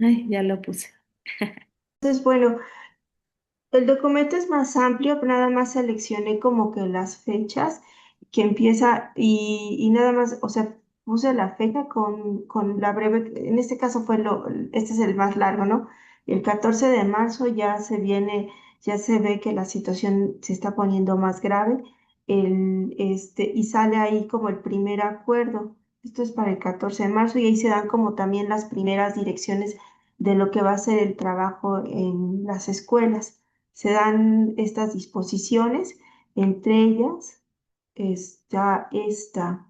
Ay, ya lo puse. Entonces, bueno, el documento es más amplio, pero nada más seleccioné como que las fechas que empieza y nada más, o sea, puse la fecha con la breve, en este caso este es el más largo, ¿no? El 14 de marzo ya se viene, ya se ve que la situación se está poniendo más grave, y sale ahí como el primer acuerdo. Esto es para el 14 de marzo y ahí se dan como también las primeras direcciones de lo que va a ser el trabajo en las escuelas. Se dan estas disposiciones, entre ellas está esta,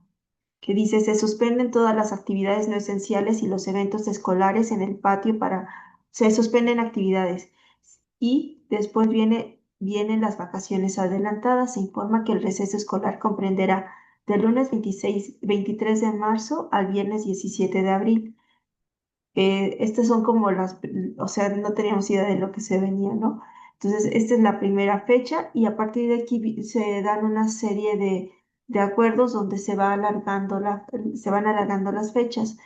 que dice, se suspenden todas las actividades no esenciales y los eventos escolares en el patio se suspenden actividades. Y después vienen las vacaciones adelantadas. Se informa que el receso escolar comprenderá del lunes 23 de marzo al viernes 17 de abril. Estas son como o sea, no teníamos idea de lo que se venía, ¿no? Entonces, esta es la primera fecha y a partir de aquí se dan una serie de acuerdos donde se van alargando las fechas.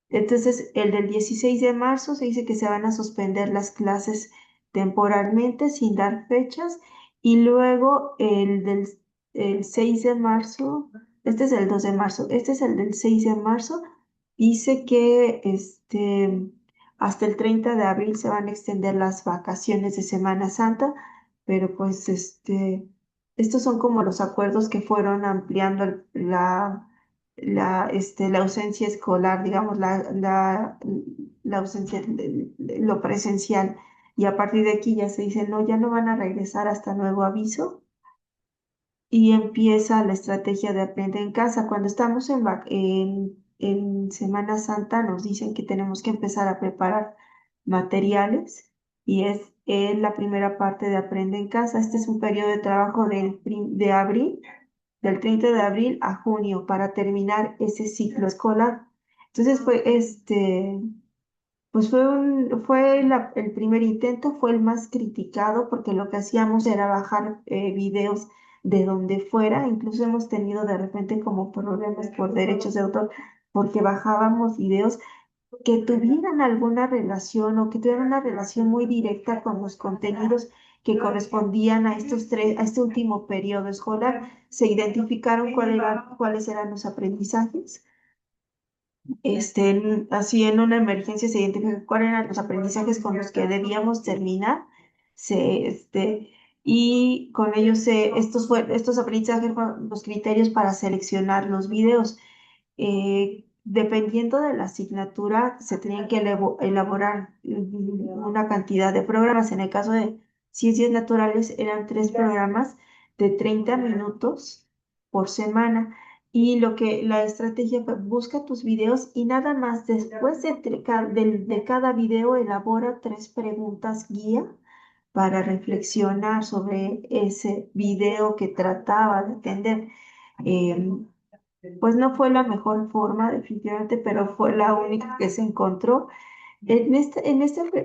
Entonces, el del 16 de marzo se dice que se van a suspender las clases temporalmente sin dar fechas y luego el 6 de marzo, este es el 2 de marzo, este es el del 6 de marzo, dice que hasta el 30 de abril se van a extender las vacaciones de Semana Santa, pero pues estos son como los acuerdos que fueron ampliando la ausencia escolar, digamos, la ausencia de lo presencial. Y a partir de aquí ya se dice, no, ya no van a regresar hasta nuevo aviso. Y empieza la estrategia de aprender en casa. Cuando estamos en Semana Santa, nos dicen que tenemos que empezar a preparar materiales y es la primera parte de aprende en casa. Este es un periodo de trabajo de abril del 30 de abril a junio para terminar ese ciclo escolar. Entonces pues el primer intento, fue el más criticado porque lo que hacíamos era bajar videos de donde fuera, incluso hemos tenido de repente como problemas por derechos de autor porque bajábamos videos que tuvieran alguna relación o que tuvieran una relación muy directa con los contenidos que correspondían a este último periodo escolar. Se identificaron cuáles eran los aprendizajes. Así en una emergencia se identifica cuáles eran los aprendizajes con los que debíamos terminar. Se, este, y con ellos estos aprendizajes fueron los criterios para seleccionar los videos. Dependiendo de la asignatura, se tenían que elaborar una cantidad de programas. En el caso de ciencias naturales, eran 3 programas de 30 minutos por semana. Y la estrategia fue, busca tus videos y nada más después de cada video elabora 3 preguntas guía para reflexionar sobre ese video que trataba de atender. Em, pues no fue la mejor forma, definitivamente, pero fue la única que se encontró. En este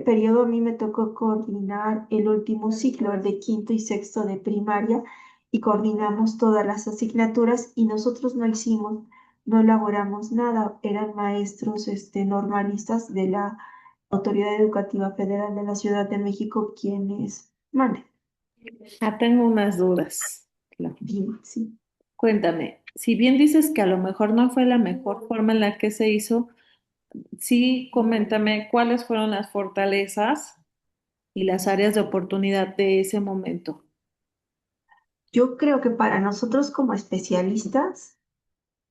periodo a mí me tocó coordinar el último ciclo, el de quinto y sexto de primaria, y coordinamos todas las asignaturas y nosotros no elaboramos nada, eran maestros normalistas de la Autoridad Educativa Federal de la Ciudad de México quienes manden. Ah, tengo unas dudas. Claro. Dime, sí. Cuéntame, si bien dices que a lo mejor no fue la mejor forma en la que se hizo, sí, coméntame cuáles fueron las fortalezas y las áreas de oportunidad de ese momento. Yo creo que para nosotros como especialistas,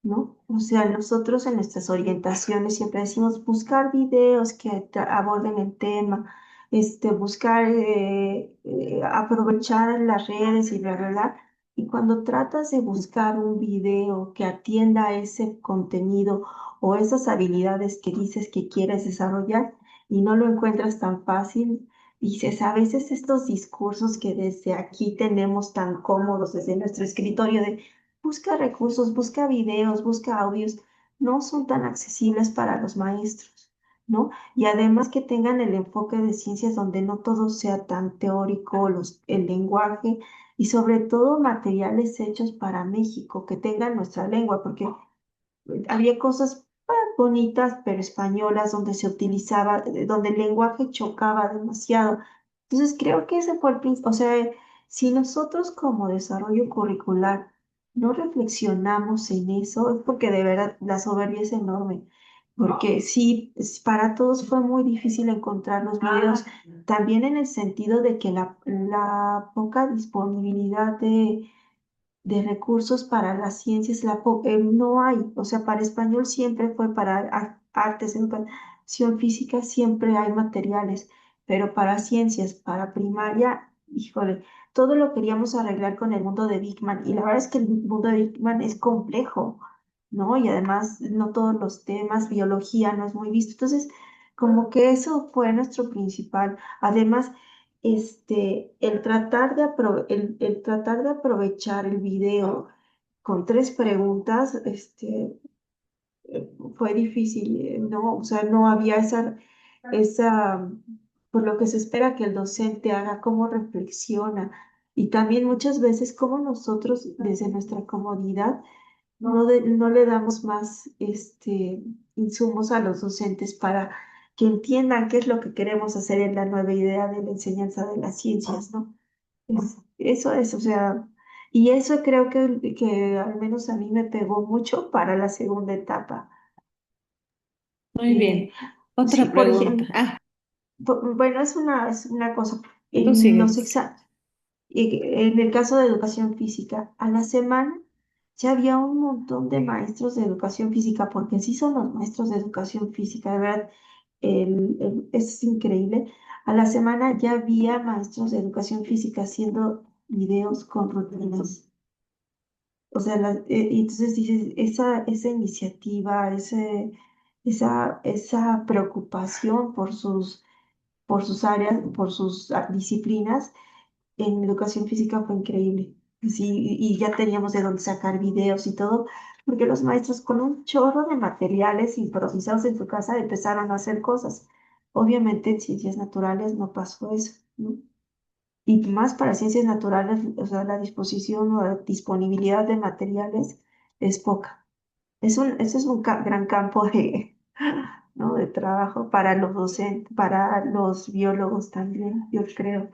¿no? O sea, nosotros en nuestras orientaciones siempre decimos buscar videos que aborden el tema, buscar aprovechar las redes y bla, bla, bla. Y cuando tratas de buscar un video que atienda a ese contenido o esas habilidades que dices que quieres desarrollar y no lo encuentras tan fácil, dices, a veces estos discursos que desde aquí tenemos tan cómodos desde nuestro escritorio de busca recursos, busca videos, busca audios, no son tan accesibles para los maestros, ¿no? Y además que tengan el enfoque de ciencias donde no todo sea tan teórico, el lenguaje y sobre todo materiales hechos para México, que tengan nuestra lengua, porque había cosas bonitas pero españolas, donde se utilizaba, donde el lenguaje chocaba demasiado. Entonces creo que ese fue el principio, o sea, si nosotros como desarrollo curricular no reflexionamos en eso, es porque de verdad la soberbia es enorme. Porque sí, para todos fue muy difícil encontrar los videos, también en el sentido de que la poca disponibilidad de recursos para las ciencias no hay, o sea, para español siempre fue para artes, educación física siempre hay materiales, pero para ciencias, para primaria, híjole, todo lo queríamos arreglar con el mundo de Big Man y la verdad es que el mundo de Big Man es complejo, ¿no? Y además no todos los temas, biología no es muy visto, entonces como que eso fue nuestro principal. Además, el tratar de aprovechar el video con tres preguntas, fue difícil, ¿no? O sea, no había esa, por lo que se espera que el docente haga, cómo reflexiona. Y también muchas veces cómo nosotros, desde nuestra comodidad, no le damos más insumos a los docentes para que entiendan qué es lo que queremos hacer en la nueva idea de la enseñanza de las ciencias, ¿no? Eso es, o sea, y eso creo que al menos a mí me pegó mucho para la segunda etapa. Muy Eh, bien. sí, Otra por pregunta. ejemplo, Ah, bueno, es una cosa. tú En los sigues. exa- en el caso de educación física, a la semana ya había un montón de maestros de educación física, porque sí son los maestros de educación física, de verdad, es increíble. A la semana ya había maestros de educación física haciendo videos con rutinas. O sea, y entonces dices, esa iniciativa, esa preocupación por sus áreas, por sus disciplinas, en educación física fue increíble. Sí, y ya teníamos de dónde sacar videos y todo, porque los maestros con un chorro de materiales improvisados en su casa empezaron a hacer cosas. Obviamente en ciencias naturales no pasó eso, ¿no? Y más para ciencias naturales, o sea, la disposición o la disponibilidad de materiales es poca. Ese es un gran campo ¿no? de trabajo para los docentes, para los biólogos también, yo creo.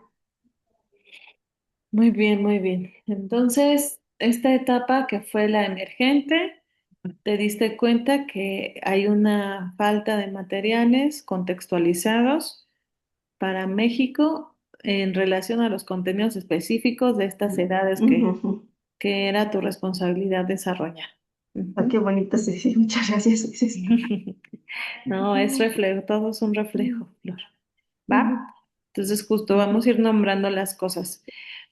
Muy bien, muy bien. Entonces, esta etapa que fue la emergente, te diste cuenta que hay una falta de materiales contextualizados para México en relación a los contenidos específicos de estas edades Ujú. que era tu responsabilidad desarrollar. Ah, qué Ujú. bonito, sí, sí, muchas gracias. Sí, No, es reflejo, todo es un reflejo, Flor. ujú, ¿Va? Entonces, justo vamos a ujú. ir nombrando las cosas.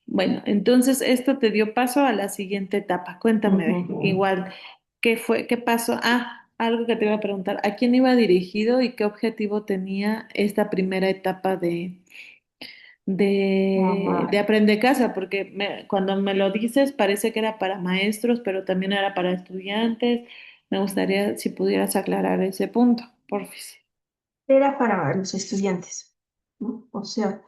Bueno, entonces esto te dio paso a la siguiente etapa. Cuéntame, Ujú. igual, ¿qué fue, qué pasó? Ah, algo que te iba a preguntar, ¿a quién iba dirigido y qué objetivo tenía esta primera etapa de Ajá. Aprende Casa? Porque cuando me lo dices parece que era para maestros, pero también era para estudiantes. Me gustaría si pudieras aclarar ese punto, porfis. Era para los estudiantes, ¿no? O sea,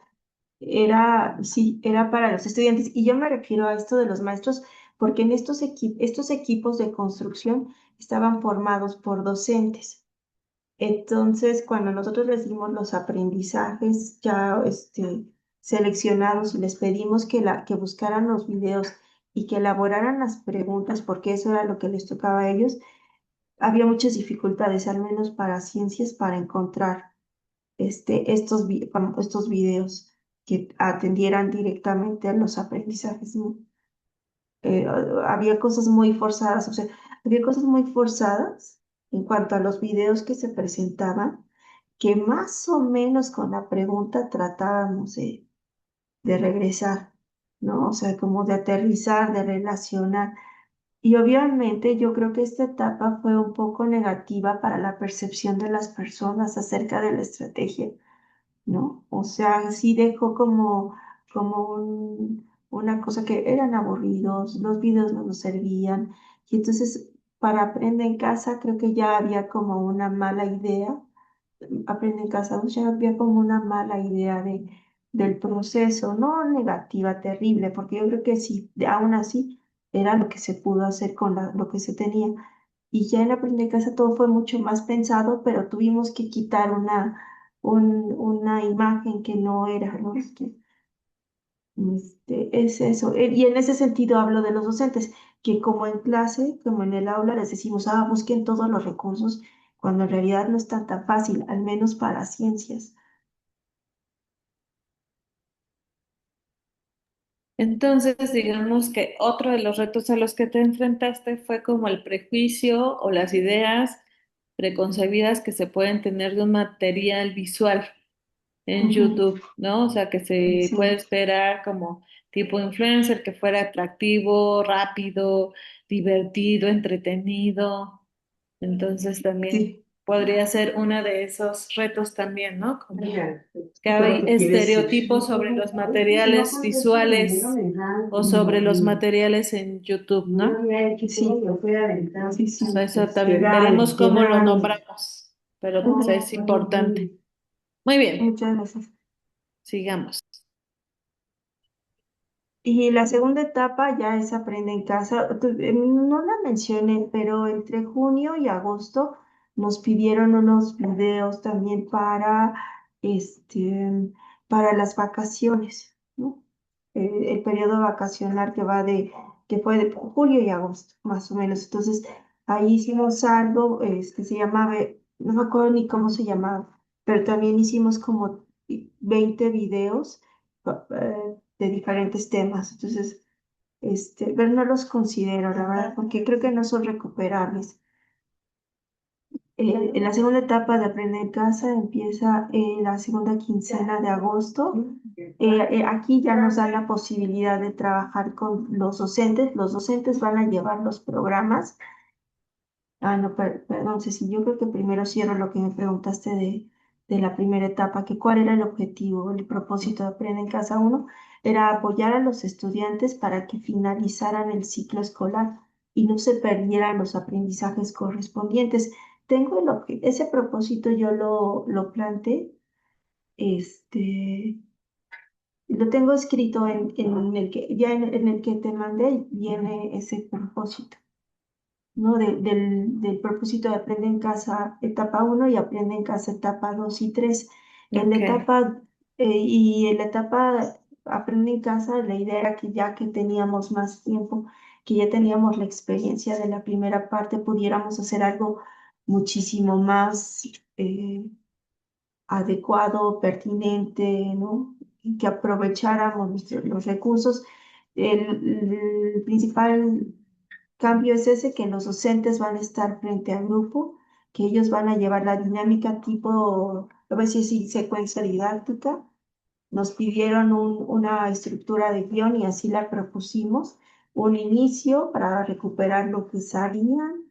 sí, era para los estudiantes. Y yo me refiero a esto de los maestros, porque en estos equipos de construcción estaban formados por docentes. Entonces, cuando nosotros recibimos los aprendizajes ya seleccionados y les pedimos que buscaran los videos y que elaboraran las preguntas, porque eso era lo que les tocaba a ellos, había muchas dificultades, al menos para ciencias, para encontrar estos videos que atendieran directamente a los aprendizajes, ¿no? Había cosas muy forzadas, o sea, había cosas muy forzadas en cuanto a los videos que se presentaban, que más o menos con la pregunta tratábamos de regresar, ¿no? O sea, como de aterrizar, de relacionar. Y obviamente yo creo que esta etapa fue un poco negativa para la percepción de las personas acerca de la estrategia, ¿no? O sea, sí dejó como una cosa que eran aburridos, los videos no nos servían. Y entonces, para Aprende en Casa, creo que ya había como una mala idea. Aprende en Casa, ya había como una mala idea del proceso, no negativa, terrible, porque yo creo que sí, aún así, era lo que se pudo hacer con lo que se tenía, y ya en Aprender en Casa todo fue mucho más pensado, pero tuvimos que quitar una imagen que no era, ¿no? Es eso. Y en ese sentido hablo de los docentes, que como en clase, como en el aula, les decimos, busquen todos los recursos, cuando en realidad no es tan fácil, al menos para ciencias. Entonces, digamos que otro de los retos a los que te enfrentaste fue como el prejuicio o las ideas preconcebidas que se pueden tener de un material visual en Ujú. YouTube, ¿no? O sea, que se puede Sí, esperar como tipo influencer, que fuera atractivo, rápido, divertido, entretenido. Entonces también sí. podría ser uno de esos retos también, ¿no? Como que ¿Tú lo hay que quieres decir? estereotipos sobre los materiales visuales o sobre los materiales en YouTube, ¿no? Sí, sí, O sea, sí. eso también veremos cómo lo nombramos, pero pues, Ujú. es importante. Muy bien, Muchas gracias. sigamos. Y la segunda etapa ya es Aprende en Casa. No la mencioné, pero entre junio y agosto nos pidieron unos videos también este, para las vacaciones, ¿no? El periodo vacacional que fue de julio y agosto, más o menos. Entonces, ahí hicimos algo, que se llamaba, no me acuerdo ni cómo se llamaba, pero también hicimos como 20 videos de diferentes temas. Entonces, pero no los considero, la verdad, porque creo que no son recuperables. En la segunda etapa de Aprender en Casa empieza la segunda quincena de agosto. Aquí ya nos dan la posibilidad de trabajar con los docentes. Los docentes van a llevar los programas. No, perdón, Ceci, yo creo que primero cierro lo que me preguntaste de la primera etapa, que cuál era el objetivo, el propósito de Aprender en Casa uno, era apoyar a los estudiantes para que finalizaran el ciclo escolar y no se perdieran los aprendizajes correspondientes. Ese propósito yo lo planteé, este, lo tengo escrito en el que, ya en el que te mandé, viene ese propósito, ¿no? Del propósito de Aprende en Casa etapa uno y Aprende en Casa etapa 2 y 3. En la Ok, etapa, y en la etapa Aprende en Casa, la idea era que ya que teníamos más tiempo, que ya teníamos la experiencia de la primera parte, pudiéramos hacer algo muchísimo más adecuado, pertinente, ¿no? Y que aprovecháramos los recursos. El principal cambio es ese, que los docentes van a estar frente al grupo, que ellos van a llevar la dinámica tipo, a ver si es secuencia didáctica. Nos pidieron una estructura de guión y así la propusimos. Un inicio para recuperar lo que sabían,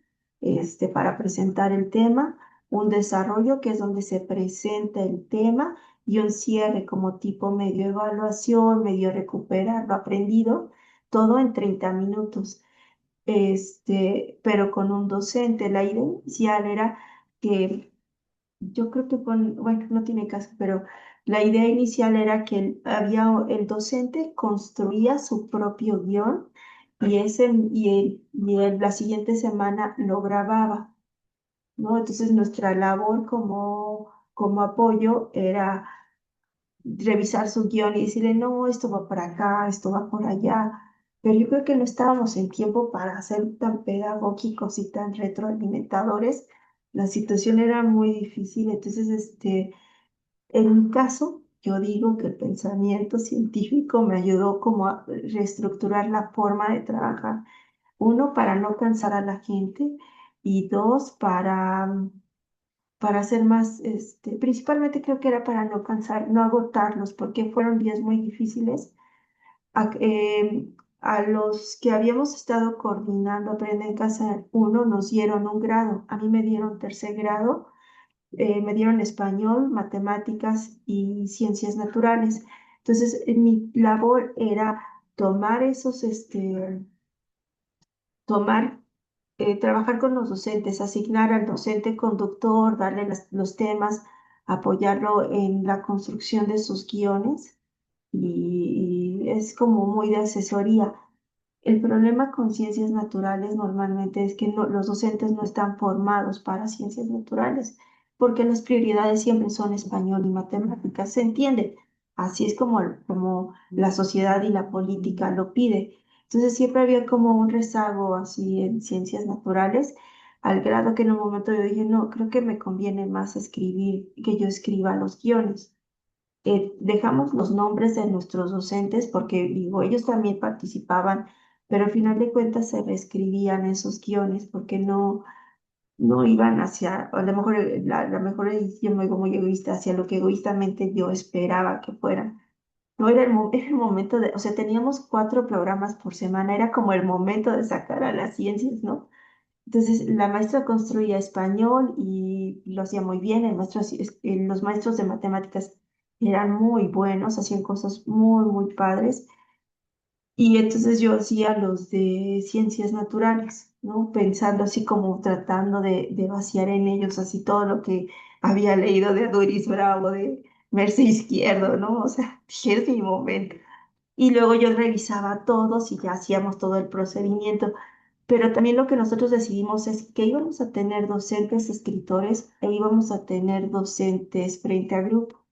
para presentar el tema, un desarrollo que es donde se presenta el tema y un cierre como tipo medio evaluación, medio recuperar lo aprendido, todo en 30 minutos, pero con un docente. La idea inicial era que yo creo que bueno, no tiene caso, pero la idea inicial era que el docente construía su propio guión la siguiente semana lo grababa, ¿no? Entonces nuestra labor como apoyo era revisar su guión y decirle, no, esto va por acá, esto va por allá. Pero yo creo que no estábamos en tiempo para ser tan pedagógicos y tan retroalimentadores. La situación era muy difícil. Entonces, en mi caso, yo digo que el pensamiento científico me ayudó como a reestructurar la forma de trabajar. Uno, para no cansar a la gente, y dos, para hacer más, principalmente creo que era para no cansar, no agotarlos, porque fueron días muy difíciles. A los que habíamos estado coordinando Aprende en Casa uno nos dieron un grado, a mí me dieron tercer grado, me dieron español, matemáticas y ciencias naturales. Entonces, mi labor era tomar tomar trabajar con los docentes, asignar al docente conductor, darle los temas, apoyarlo en la construcción de sus guiones y es como muy de asesoría. El problema con ciencias naturales normalmente es que los docentes no están formados para ciencias naturales, porque las prioridades siempre son español y matemáticas, se entiende. Así es como la sociedad y la política lo pide. Entonces siempre había como un rezago así en ciencias naturales, al grado que en un momento yo dije, no, creo que me conviene más escribir, que yo escriba los guiones. Dejamos los nombres de nuestros docentes porque, digo, ellos también participaban, pero al final de cuentas se reescribían esos guiones porque no iban hacia, a lo mejor la mejor edición me muy egoísta, hacia lo que egoístamente yo esperaba que fueran. No era era el momento de, o sea, teníamos 4 programas por semana, era como el momento de sacar a las ciencias, ¿no? Entonces, la maestra construía español y lo hacía muy bien. Los maestros de matemáticas eran muy buenos, hacían cosas muy padres. Y entonces yo hacía los de ciencias naturales, ¿no? Pensando así como tratando de vaciar en ellos así todo lo que había leído de Doris Bravo, de Merce Izquierdo, ¿no? O sea, dije, es mi momento. Y luego yo revisaba todos y ya hacíamos todo el procedimiento. Pero también lo que nosotros decidimos es que íbamos a tener docentes escritores e íbamos a tener docentes frente a grupo,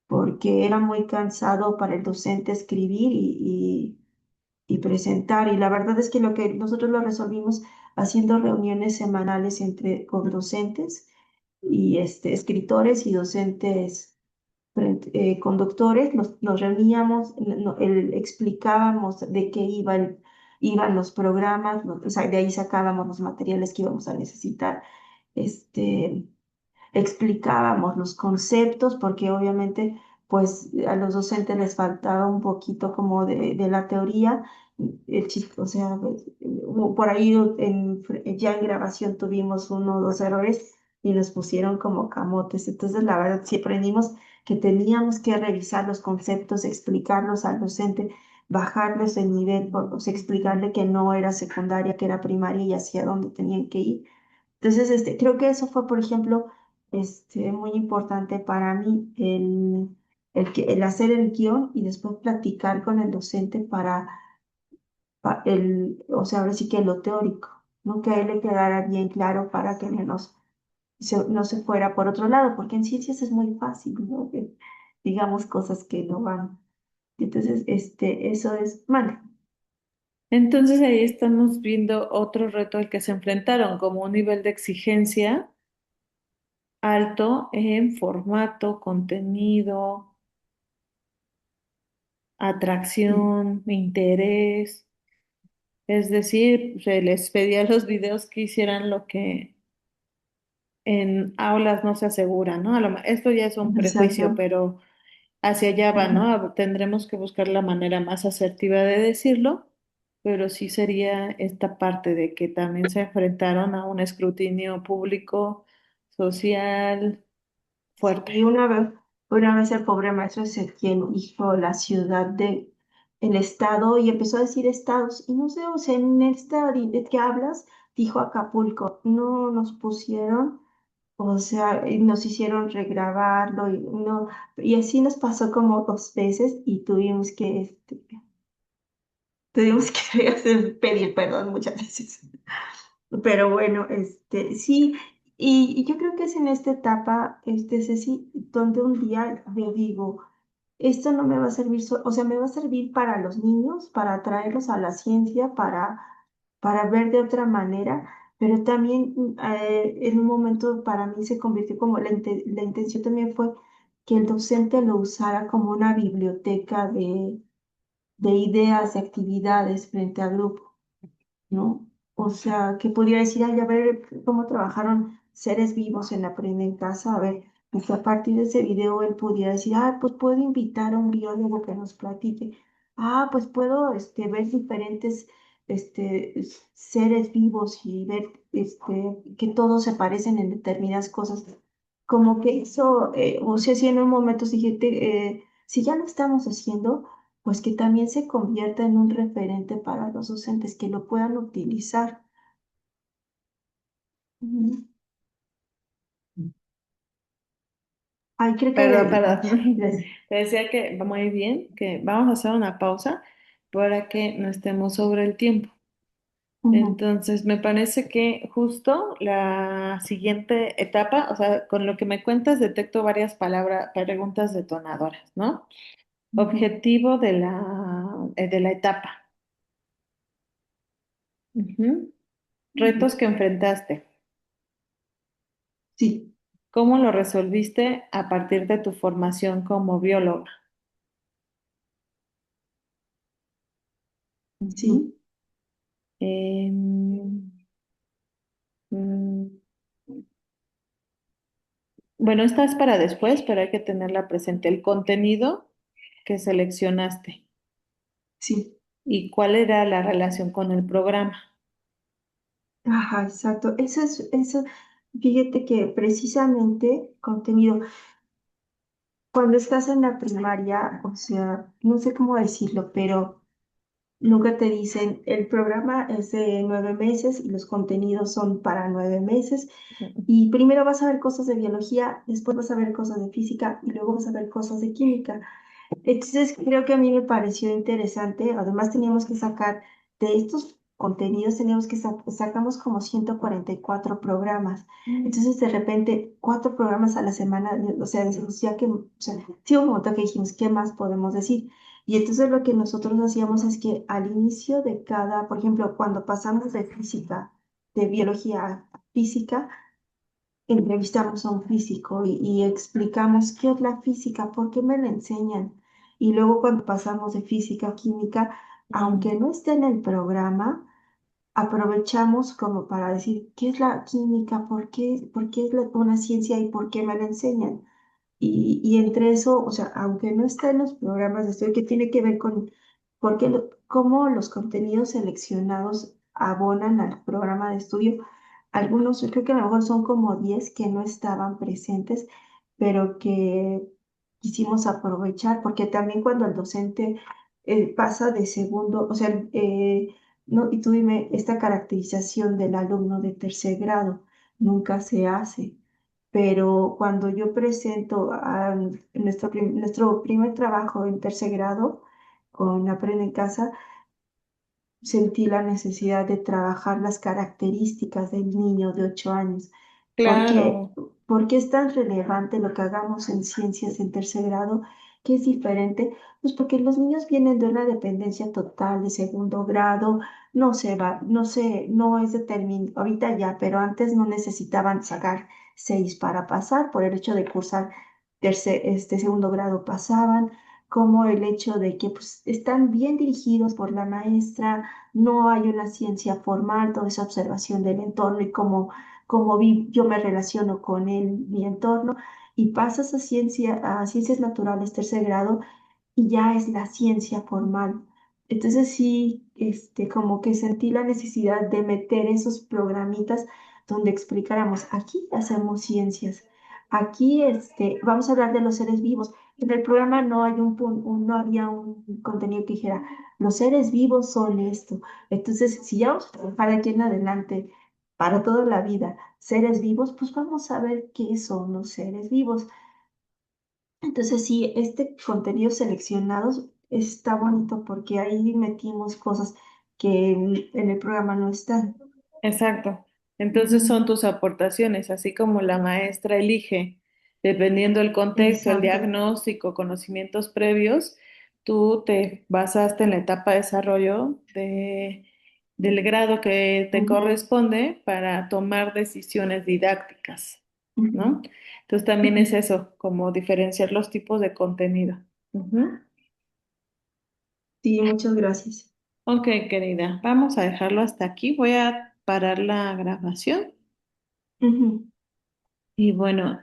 porque era muy cansado para el docente escribir y presentar. Y la verdad es que lo que nosotros lo resolvimos haciendo reuniones semanales con docentes y escritores y docentes conductores, nos reuníamos, explicábamos de qué iban los programas, o sea, de ahí sacábamos los materiales que íbamos a necesitar, este, explicábamos los conceptos, porque obviamente pues a los docentes les faltaba un poquito como de la teoría, o sea, pues, por ahí ya en grabación tuvimos 1 o 2 errores y nos pusieron como camotes, entonces la verdad sí aprendimos que teníamos que revisar los conceptos, explicarlos al docente, bajarles el nivel, o sea, explicarle que no era secundaria, que era primaria y hacia dónde tenían que ir. Entonces, creo que eso fue, por ejemplo, muy importante para mí, el hacer el guión y después platicar con el docente o sea, ahora sí que lo teórico, ¿no? Que a él le quedara bien claro para que no se fuera por otro lado, porque en ciencias es muy fácil, ¿no? Que digamos cosas que no van. Entonces, eso es, bueno, Entonces ahí estamos viendo otro reto al que se enfrentaron, como un nivel de exigencia alto en formato, contenido, atracción, interés. Es decir, se les pedía a los videos que hicieran lo que en aulas no se asegura, ¿no? Esto ya es un prejuicio, exacto. pero hacia allá va, Ujú. ¿no? Tendremos que buscar la manera más asertiva de decirlo, pero sí sería esta parte de que también se enfrentaron a un escrutinio público, social, fuerte. Y una vez el pobre maestro Ezequiel dijo la ciudad el estado y empezó a decir estados. Y no sé, o sea, en esta de que hablas, dijo Acapulco. No nos pusieron, o sea, y nos hicieron regrabarlo y no, y así nos pasó como 2 veces y tuvimos que pedir perdón muchas veces. Pero bueno, sí, y yo creo que es en esta etapa, Ceci, donde un día yo digo, esto no me va a servir, o sea, me va a servir para los niños, para atraerlos a la ciencia, para ver de otra manera, pero también en un momento para mí se convirtió como la intención también fue que el docente lo usara como una biblioteca de ideas, de actividades frente al grupo, ¿no? O sea, que pudiera decir, ay, a ver cómo trabajaron seres vivos en Aprende en Casa, a ver, pues a partir de ese video él pudiera decir, ah, pues puedo invitar a un biólogo que nos platique, ah, pues puedo ver diferentes seres vivos y ver que todos se parecen en determinadas cosas. Como que eso, o sea, si en un momento dije, si ya lo estamos haciendo, pues que también se convierta en un referente para los docentes que lo puedan utilizar. Ujú. Ay, creo Perdón, que perdón. les- Te decía que va muy bien, que vamos a hacer una pausa para que no estemos sobre el tiempo. Ujú, Entonces, me parece que justo la siguiente etapa, o sea, con lo que me cuentas, detecto varias palabras, preguntas detonadoras, ¿no? ujú, Objetivo de la etapa. Ujú. ujú. Retos que enfrentaste. Sí, ¿Cómo lo resolviste a partir de tu formación como bióloga? Ujú. sí, Em, mm, bueno, esta es para después, pero hay que tenerla presente. El contenido que seleccionaste sí. y cuál era la relación con el programa. Ajá, exacto. Eso, fíjate que precisamente contenido, cuando estás en la primaria, o sea, no sé cómo decirlo, pero nunca te dicen, el programa es de 9 meses y los contenidos son para 9 meses. Y primero vas a ver cosas de biología, después vas a ver cosas de física y luego vas a ver cosas de química. Entonces, creo que a mí me pareció interesante. Además, teníamos que sacar de estos contenidos, teníamos que sacamos como 144 programas. Entonces, de repente, 4 programas a la semana, o sea, decimos, ya que, o sea, sí hubo un momento que dijimos, ¿qué más podemos decir? Y entonces lo que nosotros hacíamos es que al inicio de cada, por ejemplo, cuando pasamos de física, de biología a física, entrevistamos a un físico y explicamos qué es la física, por qué me la enseñan. Y luego cuando pasamos de física a química, Mm, aunque no esté en el programa, aprovechamos como para decir qué es la química, por qué es una ciencia y por qué me la enseñan. Y entre eso, o sea, aunque no está en los programas de estudio, que tiene que ver con cómo los contenidos seleccionados abonan al programa de estudio. Algunos, yo creo que a lo mejor son como 10 que no estaban presentes, pero que quisimos aprovechar, porque también cuando el docente pasa de segundo, o sea, no, y tú dime, esta caracterización del alumno de tercer grado nunca se hace, pero cuando yo presento nuestro primer trabajo en tercer grado con Aprende en Casa, sentí la necesidad de trabajar las características del niño de 8 años. ¿Por qué? claro. ¿Por qué es tan relevante lo que hagamos en ciencias en tercer grado, que es diferente? Pues porque los niños vienen de una dependencia total de segundo grado, no se va, no es determinado, ahorita ya, pero antes no necesitaban sacar 6 para pasar, por el hecho de cursar segundo grado pasaban, como el hecho de que pues, están bien dirigidos por la maestra, no hay una ciencia formal, toda esa observación del entorno y yo me relaciono con mi entorno, y pasas a ciencias naturales tercer grado y ya es la ciencia formal. Entonces sí, como que sentí la necesidad de meter esos programitas donde explicáramos, aquí hacemos ciencias, aquí vamos a hablar de los seres vivos. En el programa no hay no había un contenido que dijera, los seres vivos son esto. Entonces, si ya vamos a trabajar de aquí en adelante para toda la vida seres vivos, pues vamos a ver qué son los seres vivos. Entonces, sí, este contenido seleccionados está bonito porque ahí metimos cosas que en el programa no están. Exacto. Entonces Ujú, son tus aportaciones, así como la maestra elige, dependiendo del contexto, el exacto. diagnóstico, conocimientos previos, tú te basaste en la etapa de desarrollo del grado que te Ujú, corresponde para tomar decisiones didácticas, ujú, ¿no? Entonces también es ujú. eso, como diferenciar los tipos de contenido. Ujú. Sí, muchas gracias. Ok, querida, vamos a dejarlo hasta aquí. Voy a parar la grabación. Ujú. Y bueno,